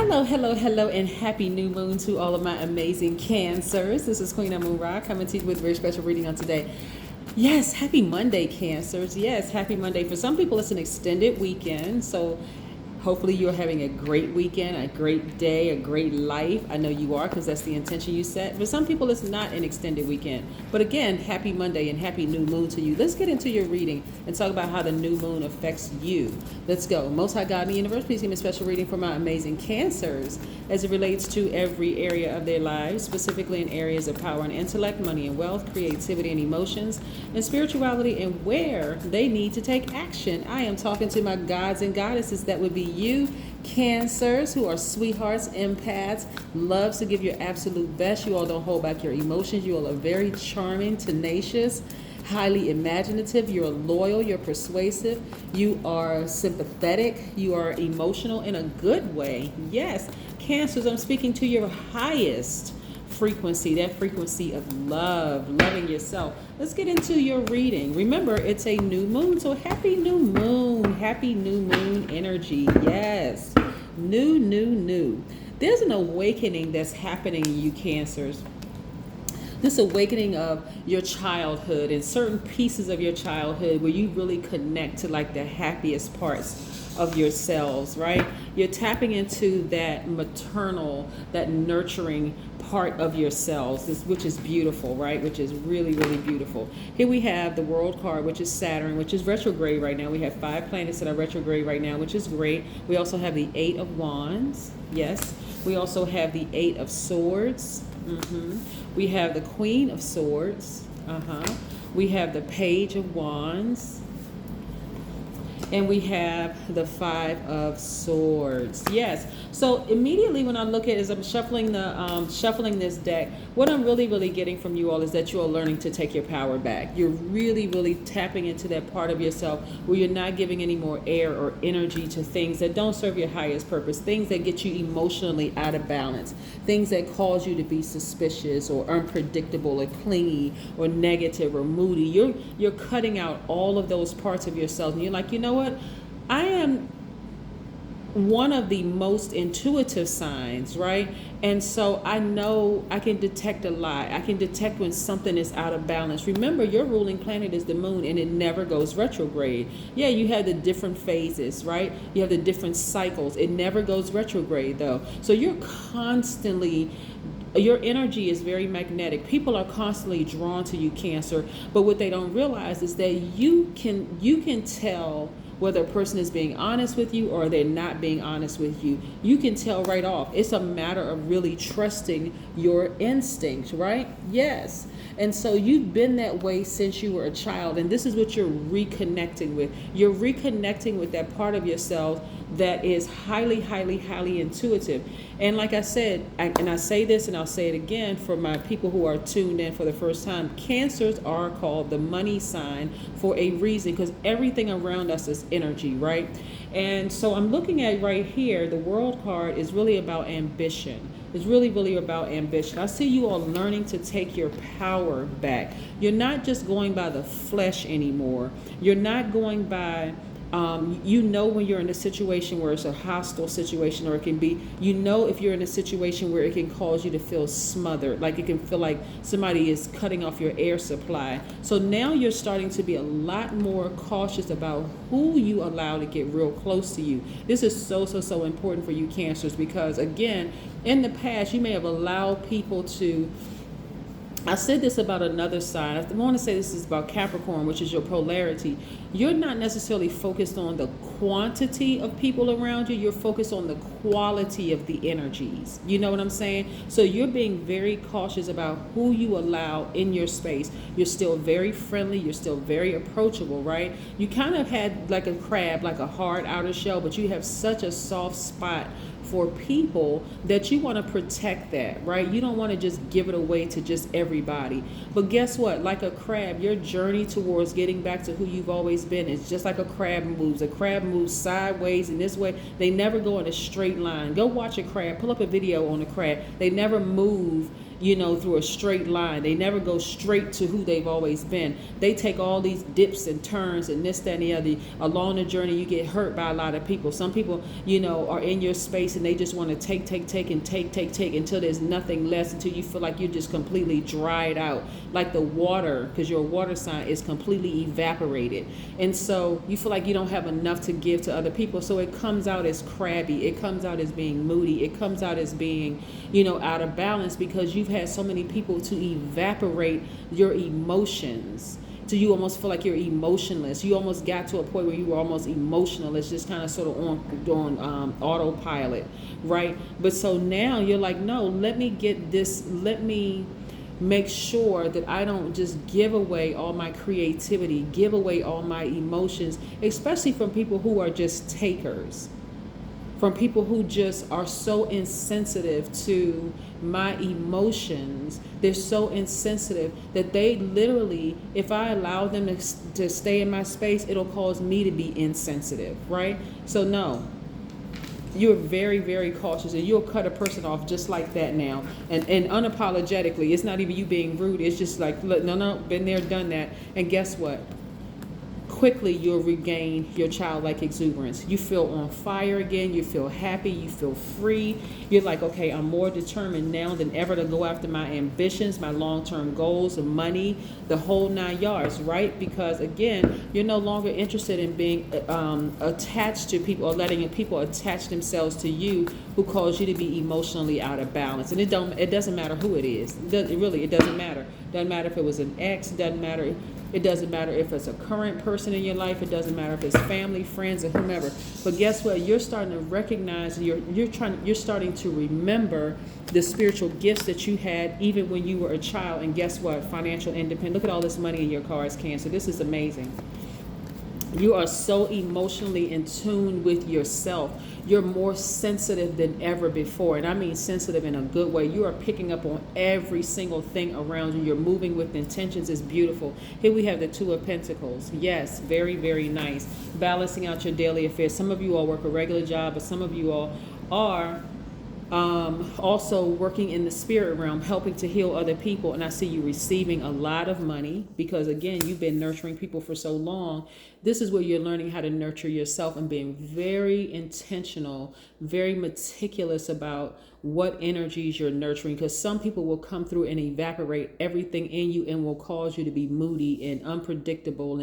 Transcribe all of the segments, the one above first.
Hello, hello, hello, and happy new moon to all of my amazing Cancers. This is Queen Amun Ra coming to you with a very special reading on today. Yes, happy Monday, Cancers. Yes, happy Monday. For some people, it's an extended weekend, so hopefully you're having a great weekend, a great day, a great life. I know you are because that's the intention you set. For some people, it's not an extended weekend. But again, happy Monday and happy new moon to you. Let's get into your reading and talk about how the new moon affects you. Let's go. Most High God in the universe, please give me a special reading for my amazing Cancers as it relates to every area of their lives, specifically in areas of power and intellect, money and wealth, creativity and emotions, and spirituality, and where they need to take action. I am talking to my gods and goddesses. That would be you, Cancers, who are sweethearts, empaths, loves to give your absolute best. You all don't hold back your emotions. You all are very charming, tenacious, highly imaginative. You're loyal, you're persuasive, you are sympathetic, you are emotional in a good way. Yes, Cancers, I'm speaking to your highest frequency, that frequency of love, loving yourself. Let's get into your reading. Remember, it's a new moon, so happy new moon energy. Yes, new. There's an awakening that's happening in you, Cancers. This awakening of your childhood and certain pieces of your childhood where you really connect to like the happiest parts of yourselves, right? You're tapping into that maternal, that nurturing part of yourselves, which is beautiful, right? Which is really, really beautiful. Here we have the World card, which is Saturn, which is retrograde right now. We have 5 planets that are retrograde right now, which is great. We also have the 8 of Wands. Yes. We also have the 8 of Swords. We have the Queen of Swords. We have the Page of Wands. And we have the 5 of Swords. Yes. So immediately when I look at it, as I'm shuffling this deck, what I'm really getting from you all is that you are learning to take your power back. You're really tapping into that part of yourself where you're not giving any more air or energy to things that don't serve your highest purpose, things that get you emotionally out of balance, things that cause you to be suspicious or unpredictable or clingy or negative or moody. You're cutting out all of those parts of yourself, and you're like, you know what? I am one of the most intuitive signs, right? And so I know I can detect a lie. I can detect when something is out of balance. Remember, your ruling planet is the moon, and it never goes retrograde. Yeah, you have the different phases, right? You have the different cycles. It never goes retrograde, though. So you're constantly, your energy is very magnetic. People are constantly drawn to you, Cancer, but what they don't realize is that you can tell whether a person is being honest with you or they're not being honest with you. You can tell right off. It's a matter of really trusting your instincts, right? Yes. And so you've been that way since you were a child, and this is what you're reconnecting with. You're reconnecting with that part of yourself that is highly intuitive. And like I said, I say this and I'll say it again for my people who are tuned in for the first time, Cancers are called the money sign for a reason, because everything around us is energy, right? And so I'm looking at right here, the World card is really about ambition. It's really about ambition. I see you all learning to take your power back. You're not just going by the flesh anymore. You're not going by, you know, when you're in a situation where it's a hostile situation, or it can be, you know, if you're in a situation where it can cause you to feel smothered, like it can feel like somebody is cutting off your air supply. So now you're starting to be a lot more cautious about who you allow to get real close to you. This is so important for you, Cancers, because again, in the past, you may have allowed people to, I said this about another sign. I want to say this is about Capricorn, which is your polarity. You're not necessarily focused on the quantity of people around you. You're focused on the quality of the energies. You know what I'm saying? So you're being very cautious about who you allow in your space. You're still very friendly. You're still very approachable, right? You kind of had like a crab, like a hard outer shell, but you have such a soft spot for people that you want to protect that, right? You don't want to just give it away to just everybody. But guess what? Like a crab, your journey towards getting back to who you've always been is just like a crab moves. A crab moves sideways in this way. They never go in a straight line. Go watch a crab. Pull up a video on a crab. They never move through a straight line. They never go straight to who they've always been. They take all these dips and turns and this, that, and the other. Along the journey, you get hurt by a lot of people. Some people, are in your space and they just want to take until there's nothing less, until you feel like you're just completely dried out. Like the water, because you're a water sign, is completely evaporated. And so you feel like you don't have enough to give to other people. So it comes out as crabby. It comes out as being moody. It comes out as being, out of balance, because you've had so many people to evaporate your emotions. So you almost feel like you're emotionless. You almost got to a point where you were almost emotionless, just kind of sort of on autopilot, right? But so now you're like, no, let me get this. Let me make sure that I don't just give away all my creativity, give away all my emotions, especially from people who are just takers, from people who just are so insensitive to my emotions. They're so insensitive that they literally, if I allow them to stay in my space, it'll cause me to be insensitive, right? So no, you're very, very cautious, and you'll cut a person off just like that now, and unapologetically. It's not even you being rude. It's just like, look, no, been there, done that. And guess what? Quickly you'll regain your childlike exuberance. You feel on fire again. You feel happy. You feel free. You're like, okay, I'm more determined now than ever to go after my ambitions, my long-term goals, the money, the whole 9 yards, right? Because again, you're no longer interested in being attached to people, or letting people attach themselves to you who cause you to be emotionally out of balance. And it doesn't matter who it is. It doesn't matter. Doesn't matter if it was an ex. Doesn't matter. It doesn't matter if it's a current person in your life. It doesn't matter if it's family, friends, or whomever. But guess what? You're starting to recognize, you're starting to remember the spiritual gifts that you had even when you were a child. And guess what? Financial independence. Look at all this money in your cards, Cancer. This is amazing. You are so emotionally in tune with yourself. You're more sensitive than ever before. And I mean sensitive in a good way. You are picking up on every single thing around you. You're moving with intentions. It's beautiful. Here we have the Two of Pentacles. Yes, very, very nice. Balancing out your daily affairs. Some of you all work a regular job, but some of you all are also working in the spirit realm, helping to heal other people. And I see you receiving a lot of money because, again, you've been nurturing people for so long. This is where you're learning how to nurture yourself and being very intentional, very meticulous about what energies you're nurturing, because some people will come through and evaporate everything in you and will cause you to be moody and unpredictable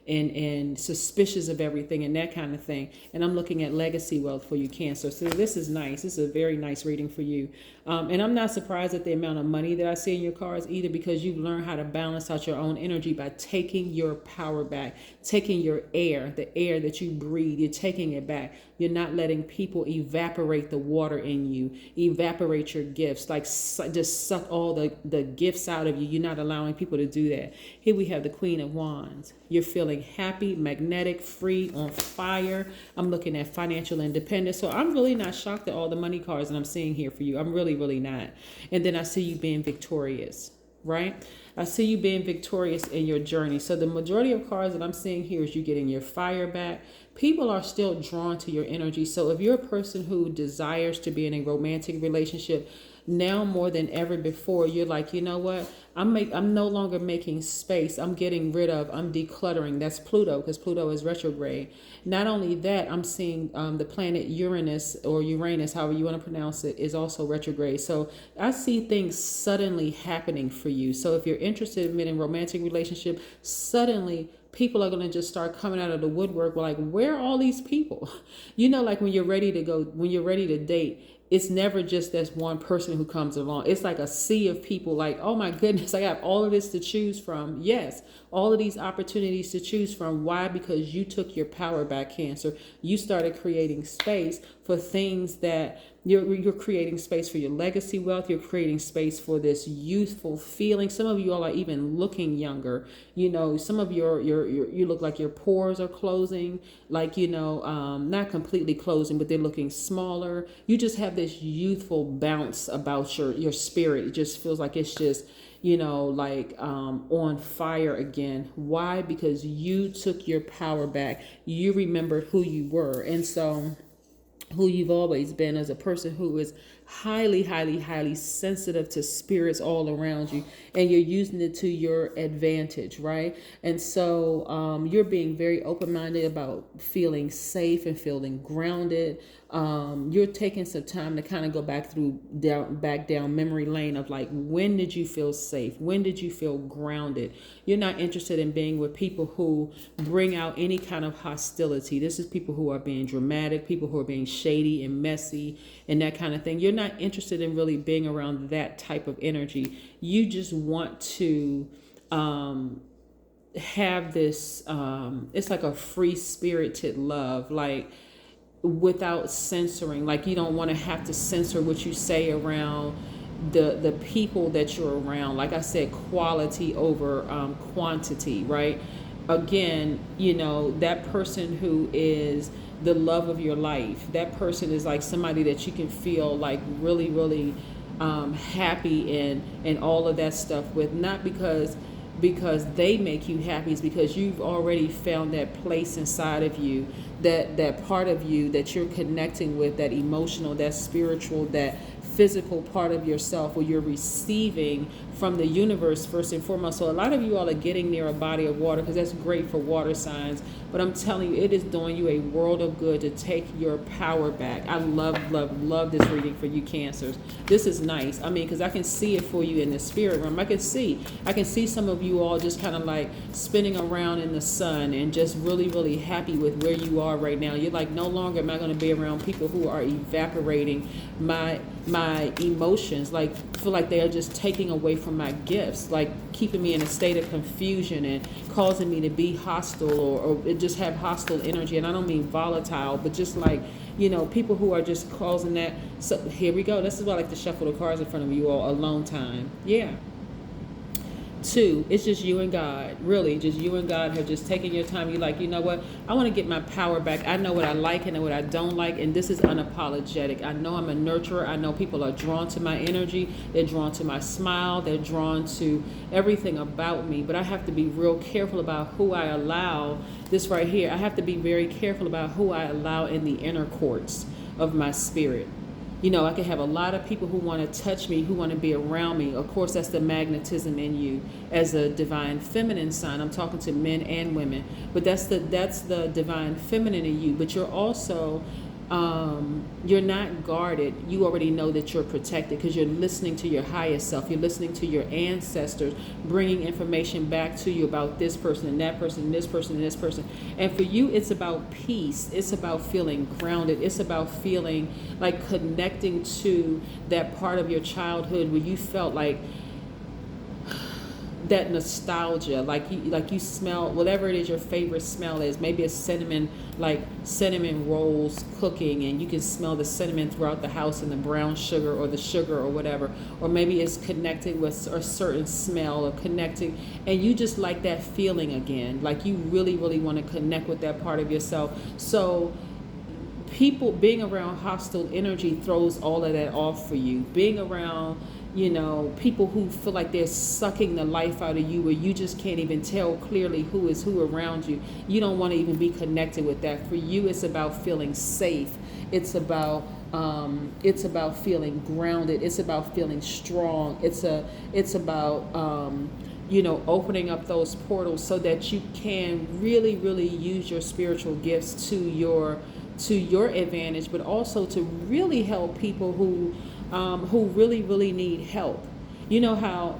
and suspicious of everything and that kind of thing. And I'm looking at legacy wealth for you, Cancer. So this is nice. This is a very nice reading for you. And I'm not surprised at the amount of money that I see in your cards either, because you've learned how to balance out your own energy by taking your power back, taking your air, the air that you breathe, you're taking it back. You're not letting people evaporate the water in you, evaporate your gifts, like just suck all the gifts out of you. You're not allowing people to do that. Here we have the Queen of Wands. You're feeling happy, magnetic, free, on fire. I'm looking at financial independence. So I'm really not shocked at all the money cards that I'm seeing here for you. I'm really, really not. And then I see you being victorious, right? I see you being victorious in your journey. So the majority of cards that I'm seeing here is you getting your fire back. People are still drawn to your energy. So if you're a person who desires to be in a romantic relationship, now more than ever before, you're like, you know what? I'm no longer making space. I'm getting rid of, I'm decluttering. That's Pluto, because Pluto is retrograde. Not only that, I'm seeing the planet Uranus, or Uranus, however you want to pronounce it, is also retrograde. So I see things suddenly happening for you. So if you're interested in a romantic relationship, suddenly people are going to just start coming out of the woodwork. We're like, where are all these people? Like when you're ready to go, when you're ready to date, it's never just this one person who comes along. It's like a sea of people, like, oh my goodness, I got all of this to choose from. Yes, all of these opportunities to choose from. Why? Because you took your power back, Cancer. You started creating space for things that you're creating space for your legacy wealth. You're creating space for this youthful feeling. Some of you all are even looking younger. Some of you look like your pores are closing, like, not completely closing, but they're looking smaller. You just have this youthful bounce about your spirit. It just feels like it's just, on fire again. Why? Because you took your power back. You remembered who you were. And so who you've always been, as a person who is highly, highly, highly sensitive to spirits all around you, and you're using it to your advantage, right? And so you're being very open-minded about feeling safe and feeling grounded. You're taking some time to kind of go back down memory lane of like, when did you feel safe? When did you feel grounded? You're not interested in being with people who bring out any kind of hostility. This is people who are being dramatic, people who are being shady and messy and that kind of thing. You're not interested in really being around that type of energy. You just want to have this, it's like a free spirited love, like without censoring. Like, you don't want to have to censor what you say around the people that you're around. Like I said, quality over quantity, right? Again, that person who is the love of your life, that person is like somebody that you can feel like really, really happy and all of that stuff with, not because they make you happy. It's because you've already found that place inside of you, that part of you that you're connecting with, that emotional, that spiritual, that physical part of yourself, where you're receiving from the universe first and foremost. So a lot of you all are getting near a body of water, because that's great for water signs. But I'm telling you, it is doing you a world of good to take your power back. I love this reading for you, Cancers. This is nice. I mean, because I can see it for you in the spirit realm. I can see some of you all just kind of like spinning around in the sun and just really, really happy with where you are right now. You're like, no longer am I going to be around people who are evaporating my emotions, like feel like they are just taking away from my gifts, like keeping me in a state of confusion and causing me to be hostile or just have hostile energy. And I don't mean volatile, but just like, people who are just causing that. So here we go. This is why I like to shuffle the cards in front of you all. Alone time. Yeah. 2, it's just you and God. Really, just you and God have just taken your time. You're like, you know what? I want to get my power back. I know what I like and what I don't like, and this is unapologetic. I know I'm a nurturer. I know people are drawn to my energy. They're drawn to my smile. They're drawn to everything about me. But I have to be real careful about who I allow. This right here, I have to be very careful about who I allow in the inner courts of my spirit. I can have a lot of people who want to touch me, who want to be around me. Of course, that's the magnetism in you as a divine feminine sign. I'm talking to men and women, but that's the divine feminine in you. But you're also, you're not guarded. You already know that you're protected because you're listening to your highest self. You're listening to your ancestors, bringing information back to you about this person and that person and this person and this person. And for you, it's about peace. It's about feeling grounded. It's about feeling like connecting to that part of your childhood where you felt like that nostalgia, like you smell whatever it is your favorite smell is. Maybe it's cinnamon rolls cooking, and you can smell the cinnamon throughout the house, and the brown sugar or the sugar or whatever. Or maybe it's connecting with a certain smell or connecting, and you just like that feeling again. Like you really, really want to connect with that part of yourself. So people being around hostile energy throws all of that off for you. Being around people who feel like they're sucking the life out of you, where you just can't even tell clearly who is who around you. You don't want to even be connected with that. For you, it's about feeling safe. It's about feeling grounded. It's about feeling strong. It's about opening up those portals so that you can really, really use your spiritual gifts to your advantage, but also to really help people who really, really need help. You know how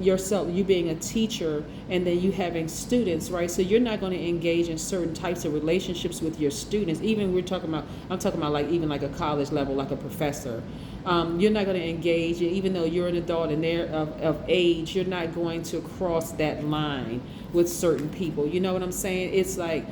yourself, you being a teacher and then you having students, right? So you're not going to engage in certain types of relationships with your students. Even I'm talking about like even like a college level, like a professor. You're not going to engage, even though you're an adult and they're of age, you're not going to cross that line with certain people. You know what I'm saying? It's like,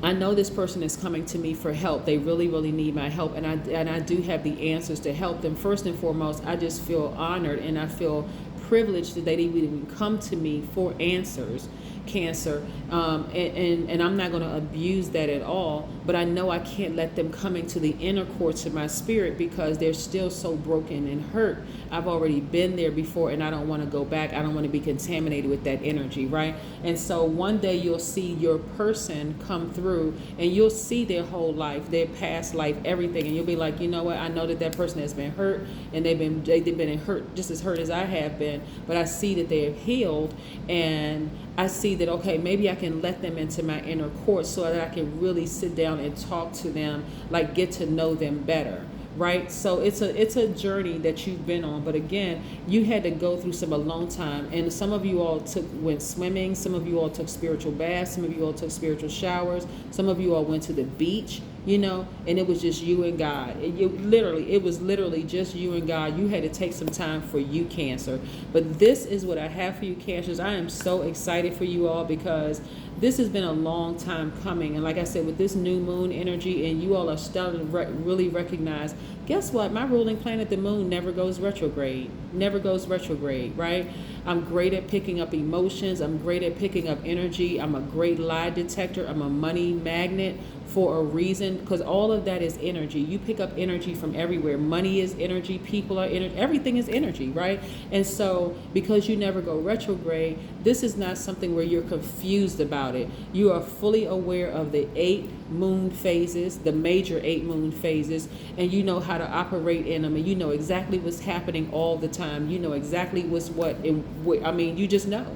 I know this person is coming to me for help. They really, really need my help, and I do have the answers to help them. First and foremost, I just feel honored and I feel privileged that they even come to me for answers. Cancer, and I'm not going to abuse that at all, but I know I can't let them come into the inner courts of my spirit because they're still so broken and hurt. I've already been there before, and I don't want to go back. I don't want to be contaminated with that energy, right? And so one day you'll see your person come through, and you'll see their whole life, their past life, everything, and you'll be like, you know what, I know that that person has been hurt, and they've been hurt, just as hurt as I have been, but I see that they have healed, and I see that, okay, maybe I can let them into my inner court so that I can really sit down and talk to them, like get to know them better, right? So it's a journey that you've been on, but again, you had to go through some alone time, and some of you all went swimming, some of you all took spiritual baths, some of you all took spiritual showers, some of you all went to the beach, you know, and it was just you and God. It was literally just you and God. You had to take some time for you, Cancer. But this is what I have for you, Cancers. I am so excited for you all because this has been a long time coming. And like I said, with this new moon energy, and you all are starting to really recognize, guess what? My ruling planet, the moon, never goes retrograde. Never goes retrograde, right? I'm great at picking up emotions. I'm great at picking up energy. I'm a great lie detector. I'm a money magnet for a reason, because all of that is energy. You pick up energy from everywhere. Money is energy, people are energy, everything is energy, right? And so because you never go retrograde, this is not something where you're confused about it. You are fully aware of the 8 moon phases, the major 8 moon phases, and you know how to operate in them, and you know exactly what's happening all the time. You know exactly what's what, you just know.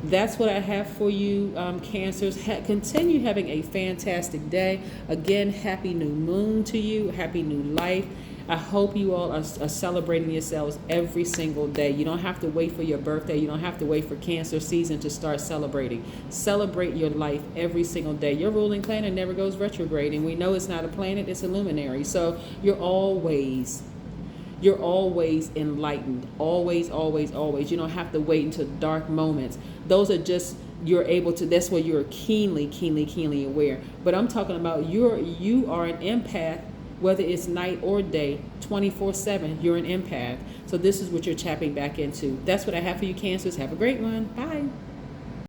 That's what I have for you, Cancers. Continue having a fantastic day. Again, happy new moon to you. Happy new life. I hope you all are celebrating yourselves every single day. You don't have to wait for your birthday. You don't have to wait for Cancer season to start celebrating. Celebrate your life every single day. Your ruling planet never goes retrograde, and we know it's not a planet, it's a luminary. So you're always enlightened. Always, always, always. You don't have to wait until dark moments. Those are just, you're able to, that's where you're keenly aware. But I'm talking about you are an empath, whether it's night or day, 24/7, you're an empath. So this is what you're tapping back into. That's what I have for you, Cancers. Have a great one. Bye.